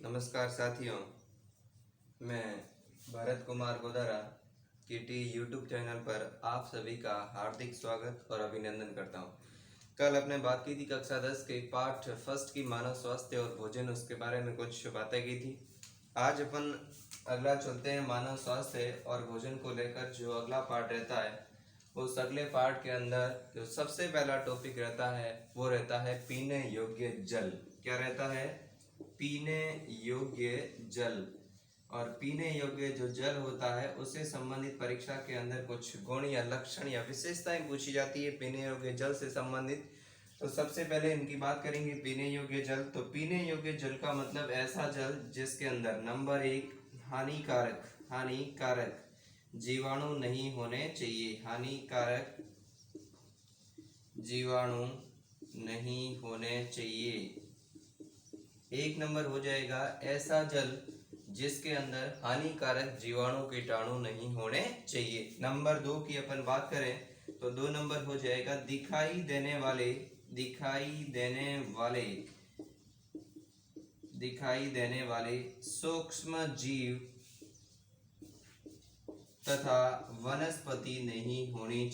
नमस्कार साथियों, मैं भरत कुमार गोदारा केटी यूट्यूब चैनल पर आप सभी का हार्दिक स्वागत और अभिनंदन करता हूं। कल अपने बात की थी कक्षा 10 के पाठ फर्स्ट की मानव स्वास्थ्य और भोजन, उसके बारे में कुछ बातें की थी। आज अपन अगला चलते हैं। मानव स्वास्थ्य और भोजन को लेकर जो अगला पार्ट रहता है, उस अगले पार्ट के अंदर जो सबसे पहला टॉपिक रहता है वो रहता है पीने योग्य जल। क्या रहता है? पीने योग्य जल। और पीने योग्य जो जल होता है उससे संबंधित परीक्षा के अंदर कुछ गुण या लक्षण या विशेषताएं पूछी जाती है पीने योग्य जल से संबंधित। तो सबसे पहले इनकी बात करेंगे। पीने योग्य जल, तो पीने योग्य जल का मतलब ऐसा जल जिसके अंदर नंबर 1 हानिकारक जीवाणु नहीं होने चाहिए। हानिकारक जीवाणु नहीं होने चाहिए। एक नंबर हो जाएगा ऐसा जल जिसके अंदर हानिकारक जीवाणु कीटाणु नहीं होने चाहिए। नंबर 2 की अपन बात करें तो 2 नंबर हो जाएगा दिखाई देने वाले सूक्ष्म जीव तथा वनस्पति नहीं होनी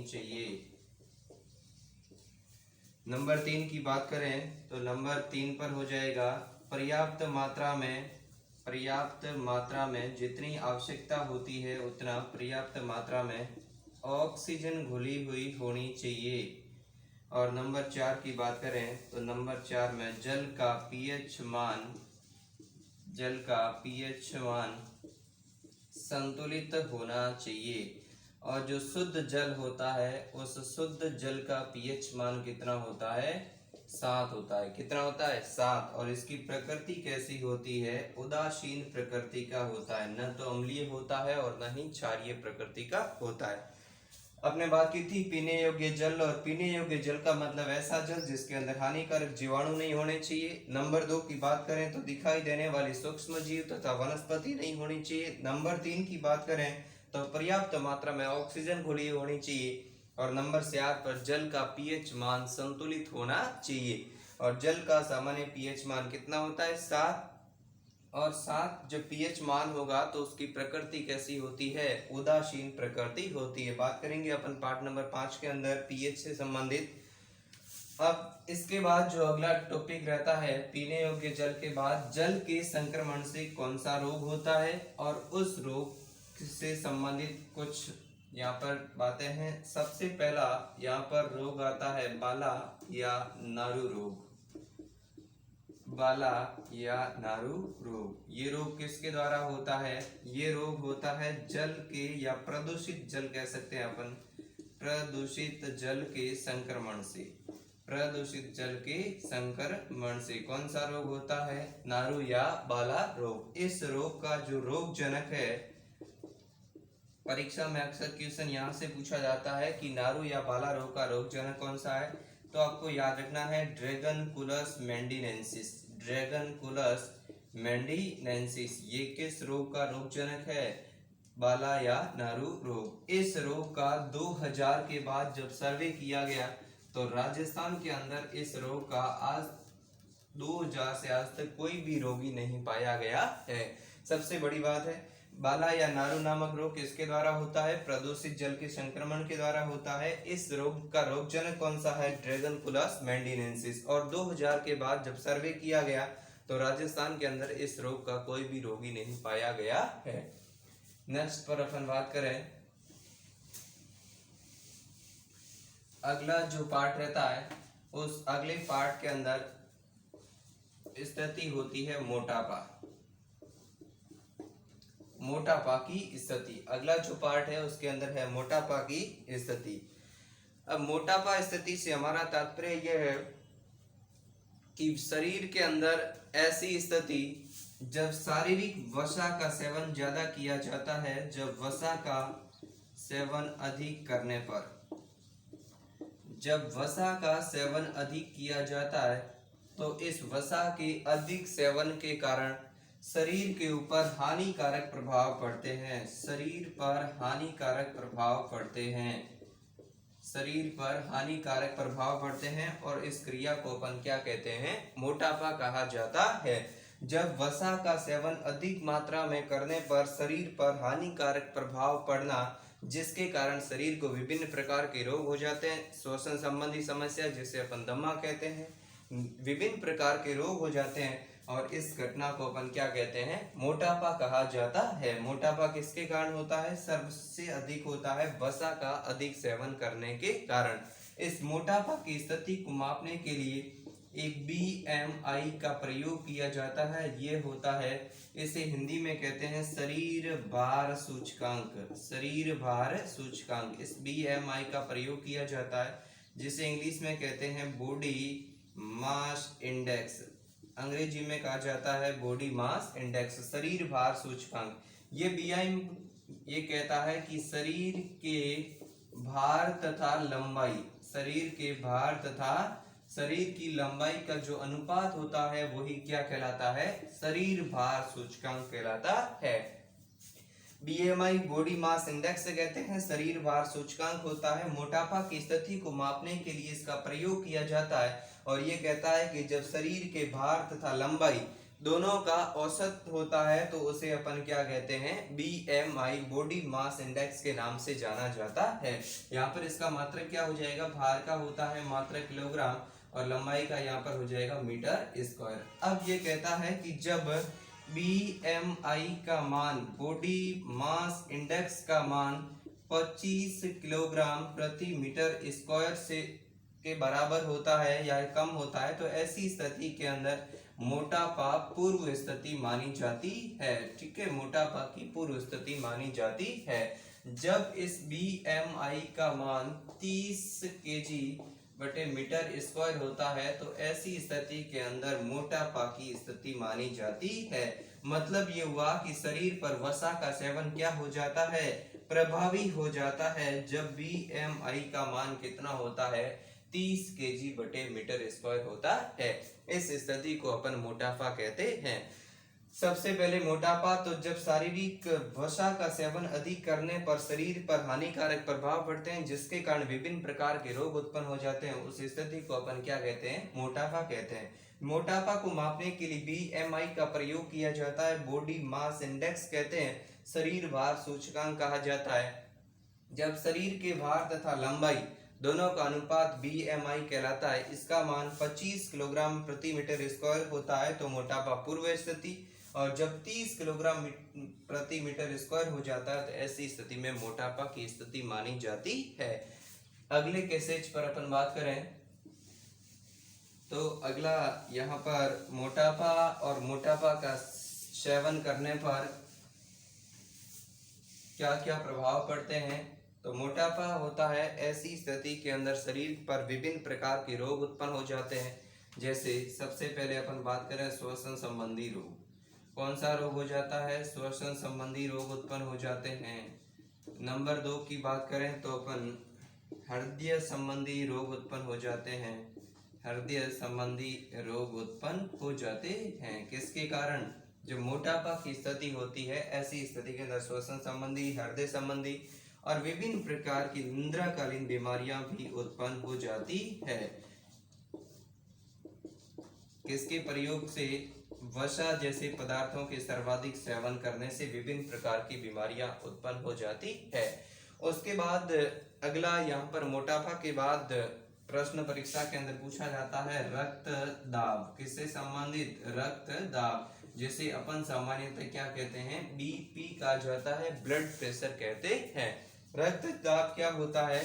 चाहिए। नंबर 3 की बात करें तो नंबर 3 पर हो जाएगा पर्याप्त मात्रा में जितनी आवश्यकता होती है उतना पर्याप्त मात्रा में ऑक्सीजन घुली हुई होनी चाहिए। और नंबर 4 की बात करें तो नंबर 4 में जल का पीएच मान संतुलित होना चाहिए। और जो शुद्ध जल होता है उस शुद्ध जल का पीएच मान कितना होता है? 7 होता है। कितना होता है? 7। और इसकी प्रकृति कैसी होती है? उदासीन प्रकृति का होता है। न तो अम्लीय होता है और न ही क्षारीय प्रकृति का होता है। अपने बात की थी पीने योग्य जल, और पीने योग्य जल का मतलब ऐसा जल जिसके अंदर हानिकारक जीवाणु नहीं होने चाहिए। नंबर 2 की बात करें तो दिखाई देने वाली सूक्ष्म जीव तथा वनस्पति नहीं होनी चाहिए। नंबर 3 की बात करें तो पर्याप्त मात्रा में ऑक्सीजन घुली होनी चाहिए। और नंबर 4 पर जल का पीएच मान संतुलित होना चाहिए। और जल का सामान्य पीएच मान कितना होता है? 7। और 7 जब पीएच मान होगा तो उसकी प्रकृति कैसी होती है? उदासीन प्रकृति होती है। बात करेंगे अपन पार्ट नंबर 5 के अंदर पीएच से संबंधित। अब इसके बाद जो अगला टॉपिक रहता है पीने योग्य जल के बाद जल के संक्रमण से कौन सा रोग होता है और उस रोग से संबंधित कुछ यहाँ पर बातें हैं। सबसे पहला यहाँ पर रोग आता है बाला या नारू रोग। ये रोग किसके द्वारा होता है? ये रोग होता है जल के या प्रदूषित जल कह सकते हैं अपन, प्रदूषित जल के संक्रमण से। कौन सा रोग होता है? नारू या बाला रोग। इस रोग का जो रोग जनक है, परीक्षा में अक्सर क्वेश्चन यहाँ से पूछा जाता है कि नारू या बाला रोग का रोग जनक कौन सा है, तो आपको याद रखना है ड्रैगनकुलस मेंडिनेंसिस। ये किस रोग का रोग जनक है? बाला या नारू रोग। इस रोग का 2000 के बाद जब सर्वे किया गया तो राजस्थान के अंदर इस रोग का आज 2000 से आज तक कोई भी रोगी नहीं पाया गया है। सबसे बड़ी बात है, बाला या नारू नामक रोग किसके द्वारा होता है? प्रदूषित जल के संक्रमण के द्वारा होता है। इस रोग का रोगजनक कौन सा है? ड्रैगनकुलस मेंडिनेंसिस। और 2000 के बाद जब सर्वे किया गया तो राजस्थान के अंदर इस रोग का कोई भी रोगी नहीं पाया गया है। नेक्स्ट पर अपन बात करें, अगला जो पार्ट रहता है उस अगले पार्ट के अंदर स्थिति होती है मोटापा की स्थिति। अगला जो पार्ट है उसके अंदर है मोटापा की स्थिति। अब मोटापा स्थिति से हमारा तात्पर्य यह है कि शरीर के अंदर ऐसी स्थिति जब शारीरिक वसा का सेवन ज्यादा किया जाता है, जब वसा का सेवन अधिक किया जाता है तो इस वसा के अधिक सेवन के कारण शरीर के ऊपर हानिकारक प्रभाव पड़ते हैं। शरीर पर हानिकारक प्रभाव पड़ते हैं और इस क्रिया को अपन क्या कहते हैं, मोटापा कहा जाता है। जब वसा का सेवन अधिक मात्रा में करने पर शरीर पर हानिकारक प्रभाव पड़ना, जिसके कारण शरीर को विभिन्न प्रकार के रोग हो जाते हैं, श्वसन संबंधी समस्या जिसे अपन दमा कहते हैं, विभिन्न प्रकार के रोग हो जाते हैं और इस घटना को अपन क्या कहते हैं, मोटापा कहा जाता है। मोटापा किसके कारण होता है, सबसे अधिक होता है वसा का अधिक सेवन करने के कारण। इस मोटापा की स्थिति को मापने के लिए एक BMI का प्रयोग किया जाता है। ये होता है, इसे हिंदी में कहते हैं शरीर भार सूचकांक। शरीर भार सूचकांक, इस BMI का प्रयोग किया जाता है, जिसे इंग्लिश में कहते हैं बॉडी मास इंडेक्स। अंग्रेजी में कहा जाता है बॉडी मास इंडेक्स, शरीर भार सूचकांक। ये BMI ये कहता है कि शरीर के भार तथा लंबाई, शरीर के भार तथा शरीर की लंबाई का जो अनुपात होता है वही क्या कहलाता है, शरीर भार सूचकांक कहलाता है। BMI बॉडी मास इंडेक्स से कहते हैं, शरीर भार सूचकांक होता है। मोटापा की स्थिति को मापने के लिए इसका प्रयोग किया जाता है और ये कहता है कि जब शरीर के भार तथा लंबाई दोनों का औसत होता है तो उसे अपन क्या कहते हैं, BMI बॉडी मास इंडेक्स के नाम से जाना जाता है। यहाँ पर इसका मात्रक क्या हो जाएगा, भार का होता है मात्रक किलोग्राम और लंबाई का यहाँ पर हो जाएगा मीटर स्क्वायर। अब ये कहता है कि जब BMI का मान, बॉडी मास इंडेक्स का मान 25 किलोग्राम प्रति मीटर स्क्वायर से के बराबर होता है या कम होता है, तो ऐसी स्थिति के अंदर मोटापा पूर्व स्थिति मानी जाती है। ठीक है, मोटापा की पूर्व स्थिति मानी जाती है। जब इस BMI का मान 30 kg बटे मीटर स्क्वायर होता है तो ऐसी स्थिति के अंदर मोटापा की स्थिति मानी जाती है। मतलब ये हुआ कि शरीर पर वसा का सेवन क्या हो जाता है, प्रभावी हो जाता है जब BMI का मान कितना होता है, 30 kg बटे मीटर स्क्वायर होता है। इस स्थिति को अपन मोटापा कहते हैं। सबसे पहले मोटापा, तो जब शारीरिक वसा का सेवन अधिक करने पर शरीर पर हानिकारक प्रभाव पड़ते हैं, जिसके कारण विभिन्न प्रकार के रोग उत्पन्न हो जाते हैं, उस स्थिति को अपन क्या कहते हैं, मोटापा कहते हैं। मोटापा को मापने के लिए BMI का प्रयोग किया जाता है, बॉडी मास इंडेक्स कहते हैं, शरीर भार सूचकांक कहा जाता है। जब शरीर के भार तथा लंबाई दोनों का अनुपात BMI कहलाता है, इसका मान 25 किलोग्राम प्रति मीटर स्क्वायर होता है तो मोटापा पूर्व स्थिति, और जब 30 किलोग्राम प्रति मीटर स्क्वायर हो जाता है तो ऐसी स्थिति में मोटापा की स्थिति मानी जाती है। अगले केसेज पर अपन बात करें तो अगला यहाँ पर मोटापा और मोटापा का सेवन करने पर क्या क्या प्रभाव पड़ते हैं। तो मोटापा होता है ऐसी स्थिति के अंदर शरीर पर विभिन्न प्रकार के रोग उत्पन्न हो जाते हैं। जैसे सबसे पहले अपन बात करें श्वसन संबंधी रोग। कौन सा रोग हो जाता है, श्वसन संबंधी रोग उत्पन्न हो जाते हैं। नंबर 2 की बात करें तो अपन हृदय संबंधी रोग उत्पन्न हो जाते हैं। हृदय संबंधी रोग उत्पन्न हो जाते हैं किसके कारण, जो मोटापा की स्थिति होती है, ऐसी स्थिति के अंदर श्वसन संबंधी, हृदय संबंधी और विभिन्न प्रकार की निद्राकालीन बीमारियां भी उत्पन्न हो जाती है। किसके प्रयोग से, वसा जैसे पदार्थों के सर्वाधिक सेवन करने से विभिन्न प्रकार की बीमारियां उत्पन्न हो जाती है। उसके बाद अगला यहाँ पर मोटापा के बाद प्रश्न परीक्षा के अंदर पूछा जाता है रक्त दाब। किससे संबंधित, रक्त दाब, जिसे अपन सामान्यतः क्या कहते हैं, BP कहा जाता है, ब्लड प्रेशर कहते हैं। रक्त दाब क्या होता है,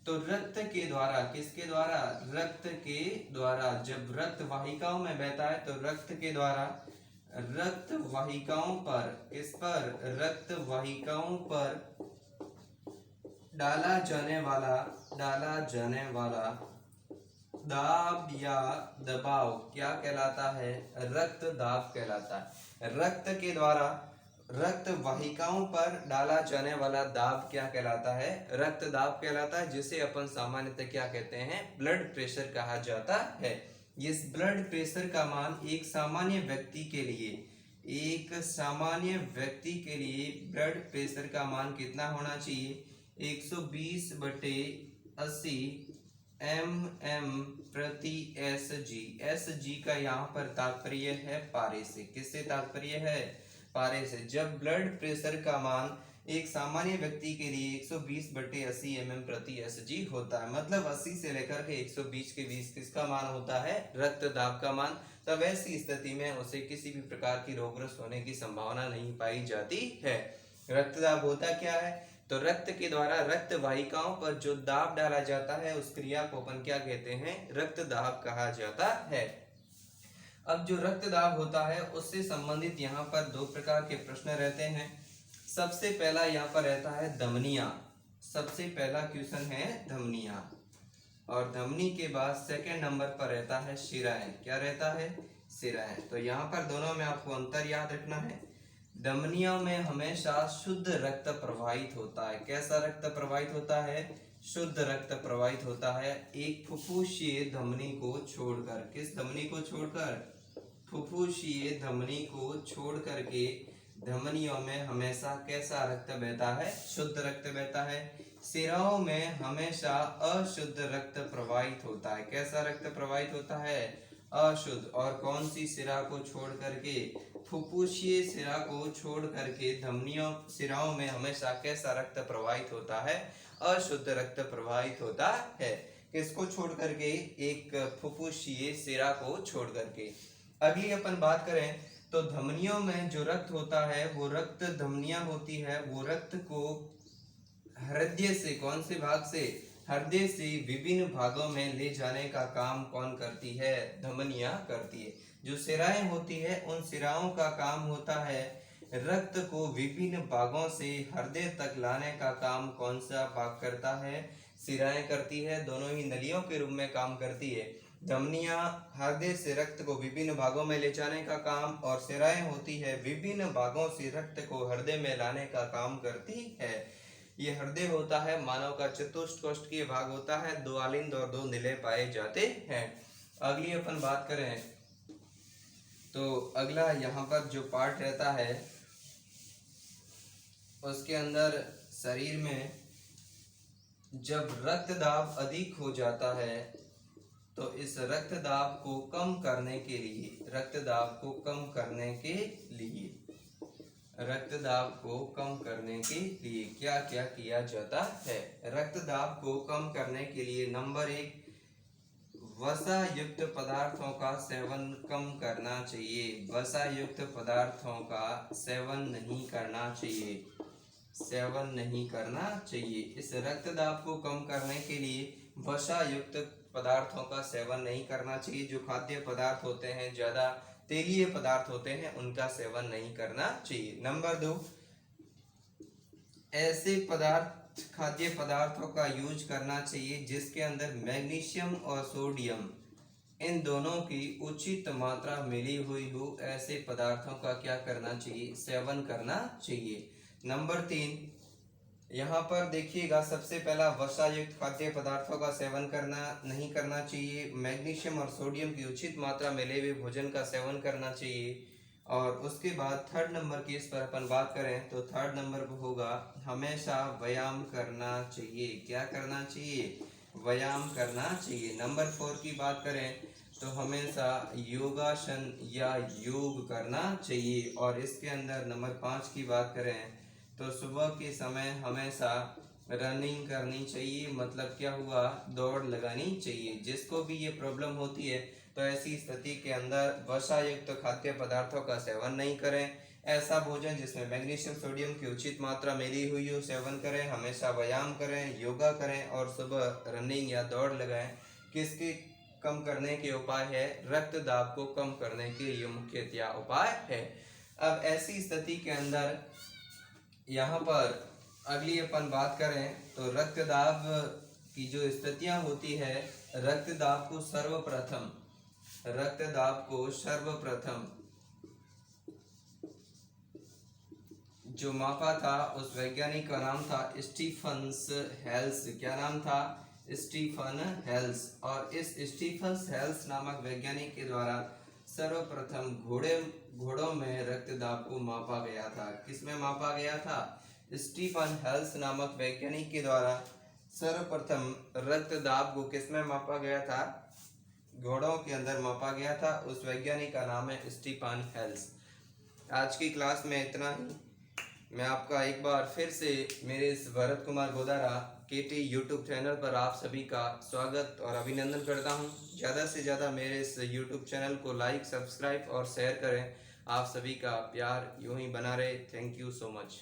तो रक्त के द्वारा, किसके द्वारा, रक्त के द्वारा जब रक्त वाहिकाओं में बहता है तो रक्त के द्वारा रक्त वाहिकाओं पर, इस पर रक्त वाहिकाओं पर डाला जाने वाला दाब या दबाव क्या कहलाता है, रक्त दाब कहलाता है। रक्त के द्वारा रक्त वाहिकाओं पर डाला जाने वाला दाब क्या कहलाता है, रक्त दाब कहलाता है, जिसे अपन सामान्यतः क्या कहते हैं, ब्लड प्रेशर कहा जाता है। इस ब्लड प्रेशर का मान एक सामान्य व्यक्ति के लिए ब्लड प्रेशर का मान कितना होना चाहिए, 120/80 80 mm प्रति एस जी का यहाँ पर तात्पर्य है पारे से। किससे तात्पर्य है? पारे से। जब ब्लड प्रेशर का मान एक सामान्य व्यक्ति के लिए 120/80 mm प्रति एस जी होता है, मतलब 80 से लेकर के 120 के बीच किसका मान होता है? रक्त दाब का मान। तब ऐसी स्थिति में उसे किसी भी प्रकार की रोगग्रस्त होने की संभावना नहीं पाई जाती है। रक्तदाब होता क्या है? तो रक्त के द्वारा रक्त वाहिकाओं पर जो दाब डाला जाता है उस क्रिया को अपन क्या कहते हैं? रक्तदाब कहा जाता है। अब जो रक्तदाब होता है उससे संबंधित यहाँ पर दो प्रकार के प्रश्न रहते हैं। सबसे पहला यहाँ पर रहता है धमनियां। सबसे पहला क्वेश्चन है धमनियां, और धमनी के बाद सेकंड नंबर पर रहता है शिराएं। क्या रहता है? शिराएं। तो यहाँ पर दोनों में आपको अंतर याद रखना है। धमनियों में हमेशा शुद्ध रक्त प्रवाहित होता है। कैसा रक्त प्रवाहित होता है? शुद्ध रक्त प्रवाहित होता है, एक फुफ्फुसीय धमनी को छोड़कर। किस धमनी को छोड़कर? फुफ्फुसीय धमनी को छोड़ करके धमनियों में हमेशा कैसा रक्त बहता है? शुद्ध रक्त बहता है। सिराओं में हमेशा अशुद्ध रक्त प्रवाहित होता है। कैसा रक्त प्रवाहित होता है? अशुद्ध। और कौन सी सिरा को छोड़ करके? फुफ्फुसीय सिरा को छोड़ करके धमनियों सिराओं में हमेशा कैसा रक्त प्रवाहित होता है? अशुद्ध रक्त प्रवाहित होता है। किसको छोड़ करके? एक फुफ्फुसीय सिरा को छोड़ करके। अगली अपन बात करें तो धमनियों में जो रक्त होता है वो रक्त धमनियां होती है, वो रक्त को हृदय से, कौन से भाग से? हृदय से विभिन्न भागों में ले जाने का काम कौन करती है? धमनियां करती है। जो सिराएं होती है उन सिराओं का काम होता है रक्त को विभिन्न भागों से हृदय तक लाने का काम कौन सा भाग करता है? सिराएं करती है। दोनों ही नलियों के रूप में काम करती है। धमनियां हृदय से रक्त को विभिन्न भागों में ले जाने का काम, और सिराएं होती है विभिन्न भागों से रक्त को हृदय में लाने का काम करती है। ये हृदय होता है मानव का चतुष्कोष्ठीय भाग होता है, 2 आलिंद और 2 निले पाए जाते हैं। अगली अपन बात करें तो अगला यहाँ पर जो पार्ट रहता है उसके अंदर शरीर में जब रक्तदाब अधिक हो जाता है तो इस रक्तदाब को कम करने के लिए, रक्तदाब को कम करने के लिए, रक्तदाब को कम करने के लिए क्या क्या किया जाता है? रक्तदाब को कम करने के लिए नंबर 1, वसा युक्त पदार्थों का सेवन कम करना चाहिए। वसा युक्त पदार्थों का सेवन नहीं करना चाहिए, सेवन नहीं करना चाहिए। इस रक्तदाब को कम करने के लिए वसा युक्त पदार्थों का सेवन नहीं करना चाहिए। जो खाद्य पदार्थ होते हैं, ज्यादा तेलीय पदार्थ होते हैं, उनका सेवन नहीं करना चाहिए। नंबर 2, ऐसे पदार्थ, खाद्य पदार्थों का यूज करना चाहिए जिसके अंदर मैग्नीशियम और सोडियम इन दोनों की उचित मात्रा मिली हुई हो। ऐसे पदार्थों का क्या करना चाहिए? सेवन करना चाहिए। नंबर 3, यहाँ पर देखिएगा, सबसे पहला वसा युक्त खाद्य पदार्थों का सेवन नहीं करना चाहिए। मैग्नीशियम और सोडियम की उचित मात्रा मिले हुए भोजन का सेवन करना चाहिए। और उसके बाद थर्ड नंबर की इस पर अपन बात करें तो थर्ड नंबर पर होगा हमेशा व्यायाम करना चाहिए। क्या करना चाहिए? व्यायाम करना चाहिए। नंबर 4 की बात करें तो हमेशा योगासन या योग करना चाहिए। और इसके अंदर नंबर 5 की बात करें तो सुबह के समय हमेशा रनिंग करनी चाहिए, मतलब क्या हुआ? दौड़ लगानी चाहिए। जिसको भी ये प्रॉब्लम होती है तो ऐसी स्थिति के अंदर वसा युक्त खाद्य पदार्थों का सेवन नहीं करें। ऐसा भोजन जिसमें मैग्नीशियम सोडियम की उचित मात्रा मिली हुई हो सेवन करें। हमेशा व्यायाम करें, योगा करें और सुबह रनिंग या दौड़ लगाएं। किसके कम करने के उपाय है? रक्तदाब को कम करने के ये मुख्यतः उपाय है। अब ऐसी स्थिति के अंदर यहाँ पर अगली अपन बात करें तो रक्तदाब की जो स्थितियां होती है, रक्तदाब को सर्वप्रथम जो मापा था उस वैज्ञानिक का नाम था स्टीफन हेल्स। क्या नाम था? Stephen Hales. और इस स्टीफन हेल्स नामक वैज्ञानिक के द्वारा सर्वप्रथम घोड़ों में रक्तदाब को मापा गया था। किसमें मापा गया था? स्टीफन हेल्स नामक वैज्ञानिक के द्वारा सर्वप्रथम रक्तदाब को किसमें मापा गया था? घोड़ों के अंदर मापा गया था। उस वैज्ञानिक का नाम है स्टीफन हेल्स। आज की क्लास में इतना ही। मैं आपका एक बार फिर से मेरे इस भरत कुमार गोदारा केटी यूट्यूब चैनल पर आप सभी का स्वागत और अभिनंदन करता हूं। ज़्यादा से ज़्यादा मेरे इस यूट्यूब चैनल को लाइक, सब्सक्राइब और शेयर करें। आप सभी का प्यार यूं ही बना रहे। Thank you so much.